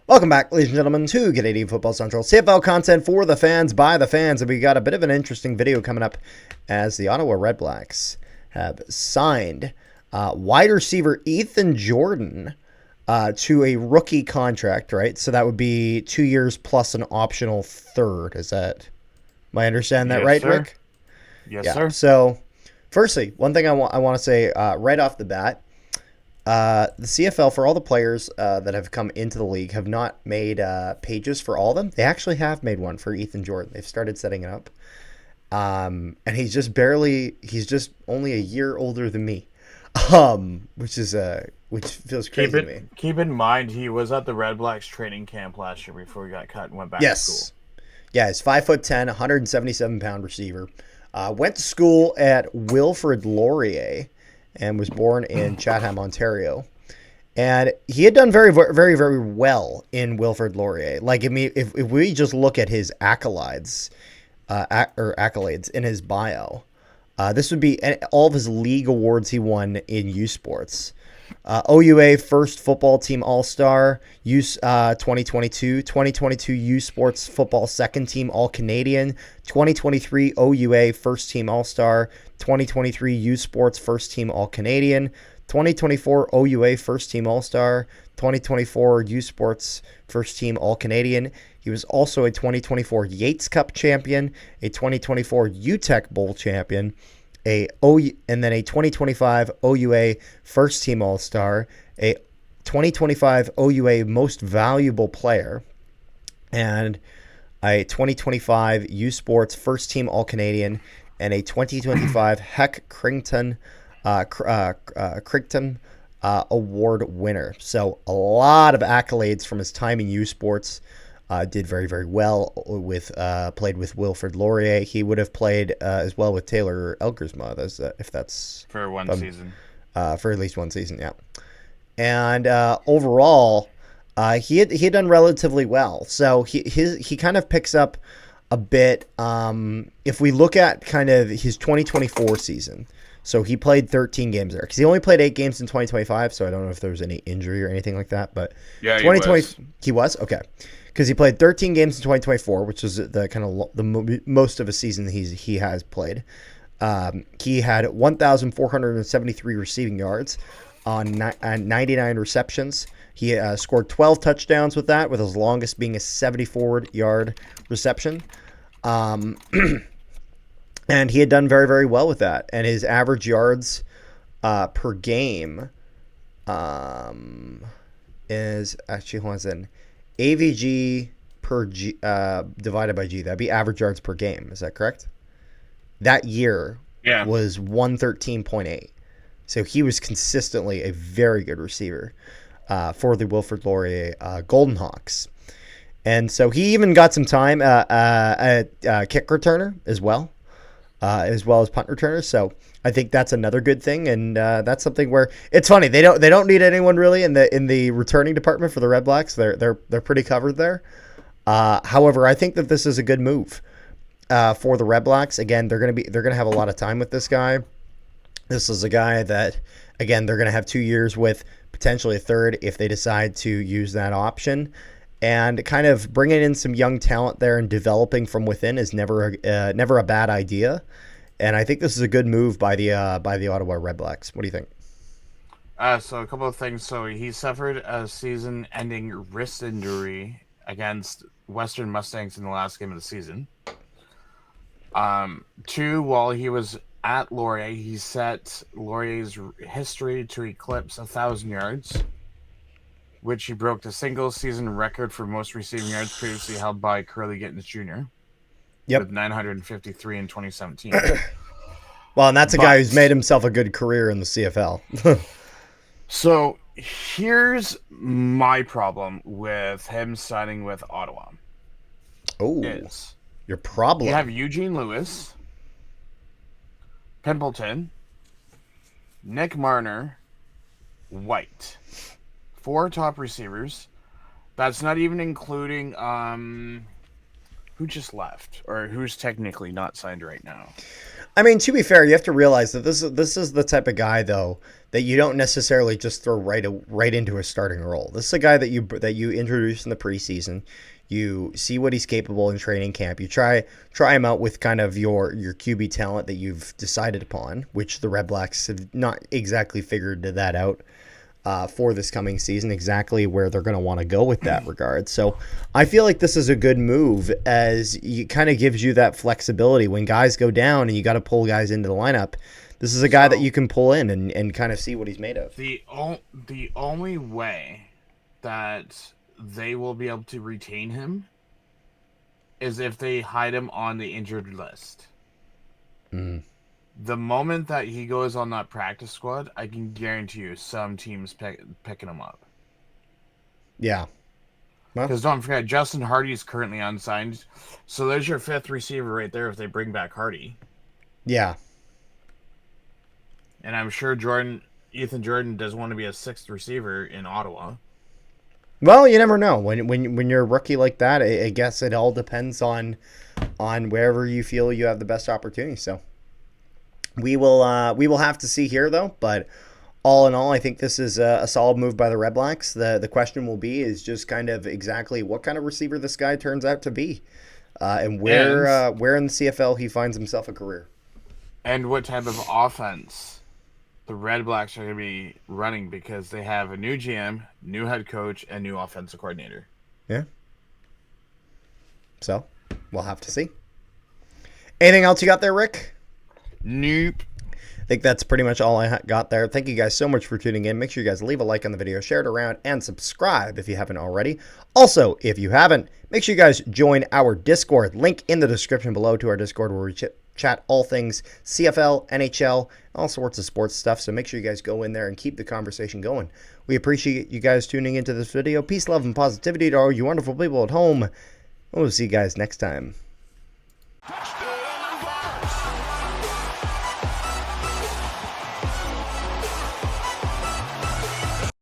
Welcome back, ladies and gentlemen, to Canadian Football Central. CFL content for the fans, by the fans. And we got a bit of an interesting video coming up as the Ottawa Redblacks have signed wide receiver Ethan Jordan to a rookie contract, right? So that would be 2 years plus an optional third. Am I understanding that right, sir. Rick? Yes, sir. So, firstly, one thing I want to say right off the bat, the CFL, for all the players that have come into the league, have not made pages for all of them. They actually have made one for Ethan Jordan. They've started setting it up. And he's just only a year older than me, which feels crazy to me. Keep in mind, he was at the Redblacks training camp last year before he got cut and went back to school. Yeah, he's 5'10", 177-pound receiver. Went to school at Wilfrid Laurier and was born in Chatham, Ontario. And he had done very, very, very well in Wilfrid Laurier. Like, I mean, if we just look at his accolades in his bio, this would be all of his league awards he won in U Sports. OUA First Football Team All-Star, 2022 U Sports Football Second Team All-Canadian, 2023 OUA First Team All-Star, 2023 U Sports First Team All-Canadian, 2024 OUA First Team All-Star, 2024 U Sports First Team All-Canadian. He was also a 2024 Yates Cup champion, a 2024 UTEC Bowl champion, and then a 2025 OUA First Team All-Star, a 2025 OUA Most Valuable Player, and a 2025 U Sports First Team All-Canadian, and a 2025 Heck Crichton Award winner. So a lot of accolades from his time in U Sports. Did very, very well played with Wilfrid Laurier. He would have played as well with Taylor Elgersma, if that's for one season. For at least one season, yeah. And overall, he had done relatively well. So he kind of picks up a bit. If we look at kind of his 2024 season, so he played 13 games there because he only played 8 games in 2025. So I don't know if there was any injury or anything like that. But yeah, 2020 he was okay. Because he played 13 games in 2024, which is the kind of the most of a season he has played. He had 1,473 receiving yards on 99 receptions. He scored 12 touchdowns with that, with his longest being a 74-yard reception. And he had done very, very well with that. And his average yards per game is actually, hold on a second. AVG per G divided by G. That'd be average yards per game. Is that correct? That year was 113.8. So he was consistently a very good receiver for the Wilfrid Laurier Golden Hawks. And so he even got some time at kick returner as well as punt returner. So I think that's another good thing, and that's something where it's funny. They don't need anyone really in the returning department for the Redblacks. They're pretty covered there. However, I think that this is a good move for the Redblacks. Again, they're gonna have a lot of time with this guy. This is a guy that, again, they're gonna have 2 years with, potentially a third if they decide to use that option. And kind of bringing in some young talent there and developing from within is never a bad idea. And I think this is a good move by the Ottawa Redblacks. What do you think? So a couple of things. So he suffered a season-ending wrist injury against Western Mustangs in the last game of the season. 2, while he was at Laurier, he set Laurier's history to eclipse 1,000 yards, which he broke the single-season record for most receiving yards previously held by Curly Gittins Jr. Yep. With 953 in 2017. Well, and that's a guy who's made himself a good career in the CFL. So here's my problem with him signing with Ottawa. Oh, your problem. You have Eugene Lewis, Pimpleton, Nick Marner, White. 4 top receivers. That's not even including who just left or who's technically not signed right now. I mean, to be fair, you have to realize that this is the type of guy though that you don't necessarily just throw right into a starting role. This is a guy that you introduce in the preseason. You see what he's capable in training camp. You try him out with kind of your QB talent that you've decided upon, which the Red Blacks have not exactly figured that out for this coming season, exactly where they're going to want to go with that regard. So I feel like this is a good move, as it kind of gives you that flexibility when guys go down and you got to pull guys into the lineup. This is a guy that you can pull in and kind of see what he's made of. The only way that they will be able to retain him is if they hide him on the injured list. Mm. The moment that he goes on that practice squad, I can guarantee you some teams picking him up. Yeah. Because don't forget, Justin Hardy is currently unsigned. So there's your fifth receiver right there if they bring back Hardy. Yeah. And I'm sure Ethan Jordan does want to be a sixth receiver in Ottawa. Well, you never know. When you're a rookie like that, I guess it all depends on wherever you feel you have the best opportunity. So we will have to see here, though. But all in all, I think this is a solid move by the Red Blacks. The question will be is just kind of exactly what kind of receiver this guy turns out to be, and where in the CFL he finds himself a career, and what type of offense the Red Blacks are going to be running, because they have a new GM, new head coach, and new offensive coordinator. Yeah. So we'll have to see. Anything else you got there, Rick? Nope. I think that's pretty much all I got there. Thank you guys so much for tuning in. Make sure you guys leave a like on the video, share it around, and subscribe if you haven't already. Also, if you haven't, make sure you guys join our Discord. Link in the description below to our Discord, where we chat all things CFL, NHL, all sorts of sports stuff. So make sure you guys go in there and keep the conversation going. We appreciate you guys tuning into this video. Peace, love, and positivity to all you wonderful people at home. We'll see you guys next time.